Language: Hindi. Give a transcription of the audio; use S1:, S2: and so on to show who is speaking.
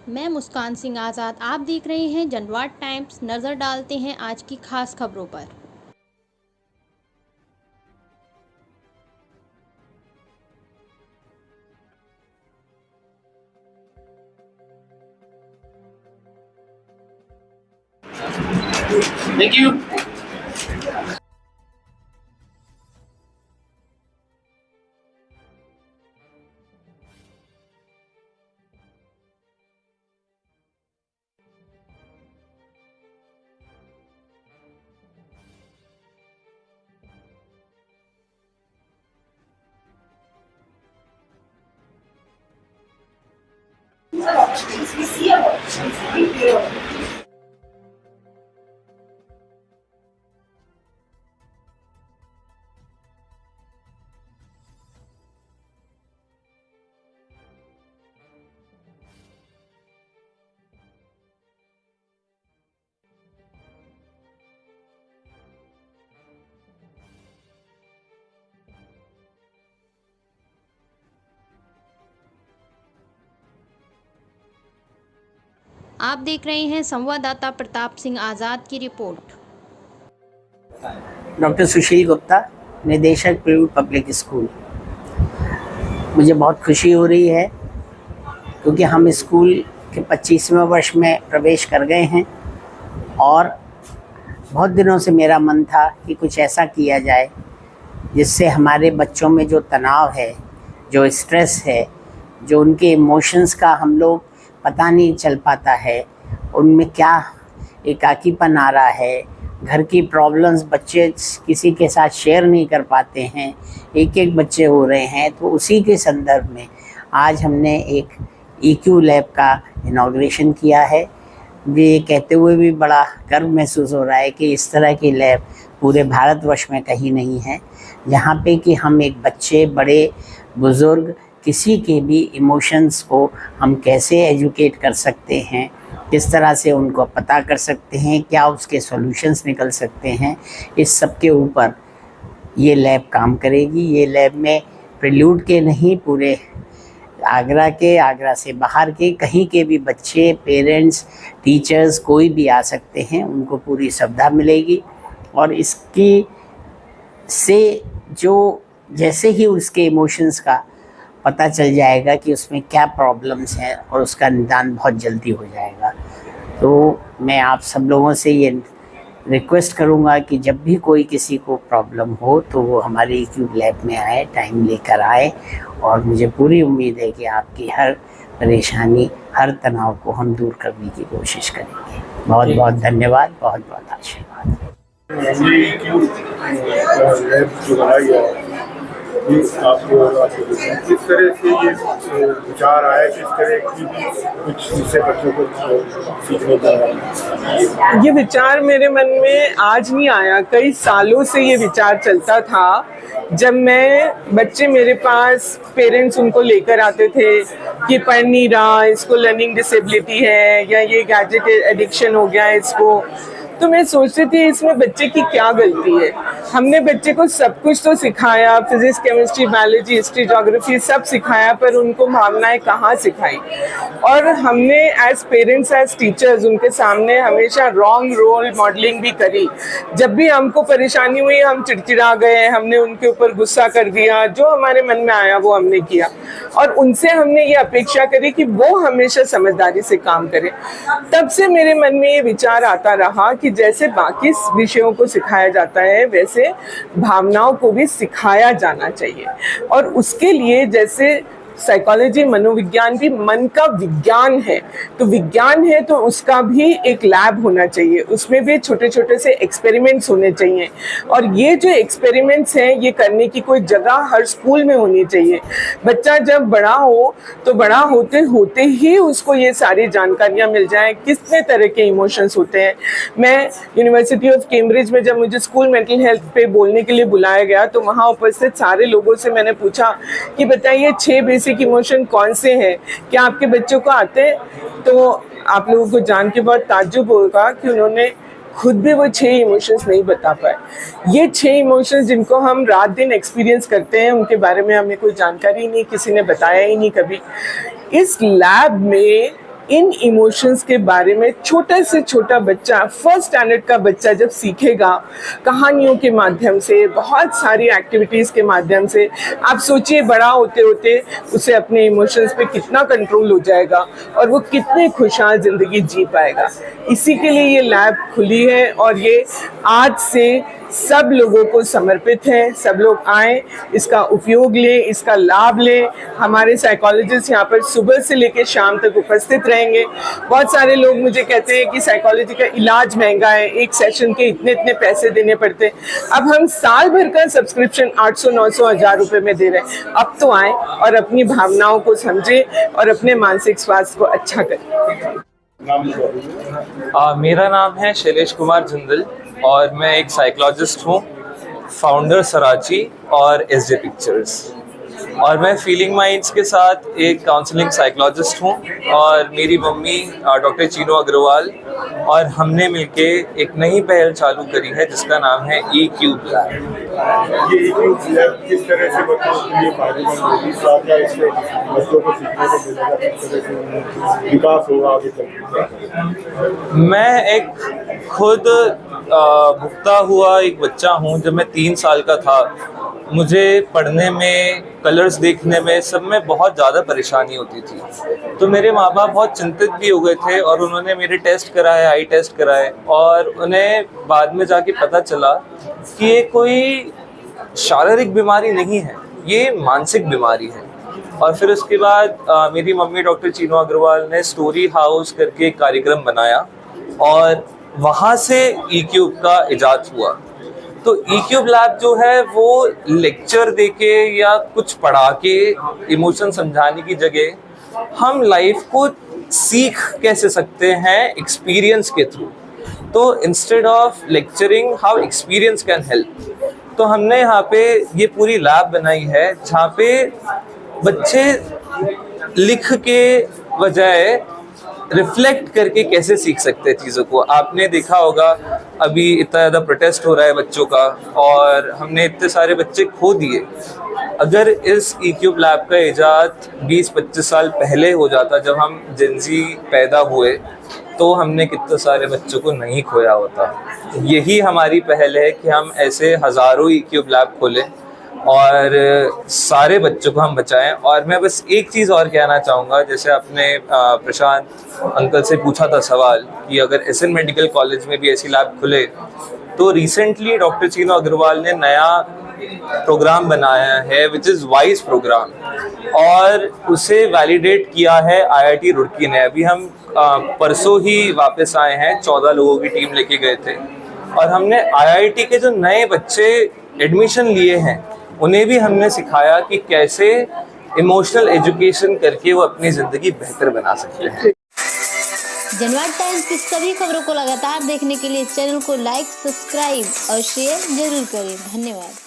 S1: मैं मुस्कान सिंह आज़ाद। आप देख रहे हैं जनवाद टाइम्स। नज़र डालते हैं आज की खास खबरों पर।
S2: Thank you.
S1: आप देख रहे हैं संवाददाता प्रताप सिंह आज़ाद की रिपोर्ट।
S3: डॉक्टर सुशील गुप्ता, निदेशक प्रीव्यू पब्लिक स्कूल। मुझे बहुत खुशी हो रही है क्योंकि हम स्कूल के 25वें वर्ष में प्रवेश कर गए हैं और बहुत दिनों से मेरा मन था कि कुछ ऐसा किया जाए जिससे हमारे बच्चों में जो तनाव है, जो स्ट्रेस है, जो उनके इमोशंस का हम लोग पता नहीं चल पाता है, उनमें क्या एकाकीपन आ रहा है, घर की प्रॉब्लम्स बच्चे किसी के साथ शेयर नहीं कर पाते हैं, एक एक बच्चे हो रहे हैं। तो उसी के संदर्भ में आज हमने एक EQ लैब का इनॉग्रेशन किया है। ये कहते हुए भी बड़ा गर्व महसूस हो रहा है कि इस तरह की लैब पूरे भारतवर्ष में कहीं नहीं है, जहाँ पे कि हम एक बच्चे, बड़े, बुज़ुर्ग, किसी के भी इमोशंस को हम कैसे एजुकेट कर सकते हैं, किस तरह से उनको पता कर सकते हैं, क्या उसके सॉल्यूशंस निकल सकते हैं, इस सब के ऊपर ये लैब काम करेगी। ये लैब में प्रिल्यूड के नहीं, पूरे आगरा से बाहर के, कहीं के भी बच्चे, पेरेंट्स, टीचर्स कोई भी आ सकते हैं, उनको पूरी सुविधा मिलेगी। और इसकी से जो जैसे ही उसके इमोशंस का पता चल जाएगा कि उसमें क्या प्रॉब्लम्स हैं और उसका निदान बहुत जल्दी हो जाएगा। तो मैं आप सब लोगों से ये रिक्वेस्ट करूँगा कि जब भी कोई किसी को प्रॉब्लम हो तो वो हमारे EQ लैब में आए, टाइम लेकर आए। और मुझे पूरी उम्मीद है कि आपकी हर परेशानी, हर तनाव को हम दूर करने की कोशिश करेंगे। बहुत बहुत धन्यवाद, बहुत बहुत आशीर्वाद।
S4: लैब जो बनाई है, ये आपको किस तरह से ये विचार आया, किस तरह की कुछ इससे बच्चों को सीखने का?
S5: ये विचार मेरे मन में आज नहीं आया, कई सालों से ये विचार चलता था। जब बच्चे मेरे पास, पेरेंट्स उनको लेकर आते थे कि पढ़ नहीं रहा, इसको लर्निंग डिसेबिलिटी है या ये गैजेट एडिक्शन हो गया है इसको, तो मैं सोचती थी इसमें बच्चे की क्या गलती है। हमने बच्चे को सब कुछ तो सिखाया, physics, chemistry, biology, history, geography सब सिखाया, पर उनको भावनाएं कहाँ सिखाई। और हमने एज पेरेंट्स, एज टीचर्स उनके सामने हमेशा रॉन्ग रोल मॉडलिंग भी करी। जब भी हमको परेशानी हुई हम चिड़चिड़ा गए, हमने उनके ऊपर गुस्सा कर दिया, जो हमारे मन में आया वो हमने किया। और उनसे हमने ये अपेक्षा करी कि वो हमेशा समझदारी से काम करें। तब से मेरे मन में ये विचार आता रहा कि जैसे बाकी विषयों को सिखाया जाता है वैसे भावनाओं को भी सिखाया जाना चाहिए। और उसके लिए जैसे साइकोलॉजी, मनोविज्ञान भी मन का विज्ञान है, तो विज्ञान है तो उसका भी एक लैब होना चाहिए, उसमें भी छोटे छोटे से एक्सपेरिमेंट्स होने चाहिए। और ये जो एक्सपेरिमेंट्स हैं ये करने की कोई जगह हर स्कूल में होनी चाहिए। बच्चा जब बड़ा हो तो बड़ा होते होते ही उसको ये सारी जानकारियाँ मिल जाएं, कितने तरह के इमोशंस होते हैं। मैं यूनिवर्सिटी ऑफ कैम्ब्रिज में जब मुझे स्कूल मेंटल हेल्थ पे बोलने के लिए बुलाया गया तो वहाँ उपस्थित सारे लोगों से मैंने पूछा कि बताइए 6 बेसिक इमोशन कौन से हैं, क्या आपके बच्चों को आते हैं? तो आप लोगों को जान के बहुत ताज्जुब होगा कि उन्होंने खुद भी वो 6 इमोशंस नहीं बता पाए। ये 6 इमोशंस जिनको हम रात दिन एक्सपीरियंस करते हैं, उनके बारे में हमें कोई जानकारी नहीं, किसी ने बताया ही नहीं कभी। इस लैब में इन इमोशंस के बारे में छोटा से छोटा बच्चा, फर्स्ट स्टैंडर्ड का बच्चा जब सीखेगा कहानियों के माध्यम से, बहुत सारी एक्टिविटीज़ के माध्यम से, आप सोचिए बड़ा होते होते उसे अपने इमोशंस पे कितना कंट्रोल हो जाएगा और वो कितने खुशहाल ज़िंदगी जी पाएगा। इसी के लिए ये लैब खुली है और ये आज से सब लोगों को समर्पित है। सब लोग आएँ, इसका उपयोग लें, इसका लाभ लें। हमारे साइकोलॉजिस्ट यहाँ पर सुबह से लेकर शाम तक उपस्थित रहेंगे। बहुत सारे लोग मुझे कहते हैं कि साइकोलॉजी का इलाज महंगा है, एक सेशन के इतने इतने पैसे देने पड़ते हैं। अब हम साल भर का सब्सक्रिप्शन 800, 900, 1000 रुपये में दे रहे हैं। अब तो आएँ और अपनी भावनाओं को समझें और अपने मानसिक स्वास्थ्य को अच्छा करें।
S2: मेरा नाम है शैलेश कुमार जिंदल और मैं एक साइकोलॉजिस्ट हूँ, फाउंडर सराची और एसजे पिक्चर्स, और मैं फीलिंग माइंड्स के साथ एक काउंसलिंग साइकोलॉजिस्ट हूँ और मेरी मम्मी डॉक्टर चीनू अग्रवाल और हमने मिलके एक नई पहल चालू करी है जिसका नाम है ई-क्यूब लैब।
S4: ये ई-क्यूब लैब किस तरह से बच्चों के लिए फायदेमंद होगी? क्या इससे बच्चों को सीखने को मिलेगा? किस तरह से विकास होगा आगे चलकर?
S2: मैं एक खुद भुगता हुआ एक बच्चा हूँ। जब मैं 3 साल का था मुझे पढ़ने में, कलर्स देखने में, सब में बहुत ज़्यादा परेशानी होती थी। तो मेरे माँ बाप बहुत चिंतित भी हो गए थे और उन्होंने मेरे टेस्ट कराए, आई टेस्ट कराए, और उन्हें बाद में जाके पता चला कि ये कोई शारीरिक बीमारी नहीं है, ये मानसिक बीमारी है। और फिर उसके बाद मेरी मम्मी डॉक्टर चीनू अग्रवाल ने स्टोरी हाउस करके एक कार्यक्रम बनाया और वहाँ से ई-क्यूब का इजाद हुआ। तो ई-क्यूब लैब जो है वो लेक्चर देके या कुछ पढ़ा के इमोशन समझाने की जगह हम लाइफ को सीख कैसे सकते हैं एक्सपीरियंस के थ्रू। तो instead of lecturing, how experience can help. तो हमने यहाँ पे ये पूरी लैब बनाई है जहाँ पे बच्चे लिख के बजाय रिफ्लेक्ट करके कैसे सीख सकते हैं चीज़ों को। आपने देखा होगा अभी इतना ज़्यादा प्रोटेस्ट हो रहा है बच्चों का और हमने इतने सारे बच्चे खो दिए। अगर इस ई-क्यूब लैब का इजाद 20-25 साल पहले हो जाता, जब हम जेनजी पैदा हुए, तो हमने कितने सारे बच्चों को नहीं खोया होता। यही हमारी पहल है कि हम ऐसे हज़ारों ई-क्यूब लैब खोलें और सारे बच्चों को हम बचाएं। और मैं बस एक चीज़ और कहना चाहूँगा, जैसे आपने प्रशांत अंकल से पूछा था सवाल कि अगर एसएन मेडिकल कॉलेज में भी ऐसी लैब खुले, तो रिसेंटली डॉक्टर चीनू अग्रवाल ने नया प्रोग्राम बनाया है विच इज़ वाइज प्रोग्राम, और उसे वैलिडेट किया है आईआईटी रुड़की ने। अभी हम परसों ही वापस आए हैं, 14 लोगों की टीम लेके गए थे और हमने आईआईटी के जो नए बच्चे एडमिशन लिए हैं उन्हें भी हमने सिखाया कि कैसे इमोशनल एजुकेशन करके वो अपनी ज़िंदगी बेहतर बना सकते हैं।
S1: जनवाट टाइम्स की सभी खबरों को लगातार देखने के लिए चैनल को लाइक, सब्सक्राइब और शेयर जरूर करें। धन्यवाद।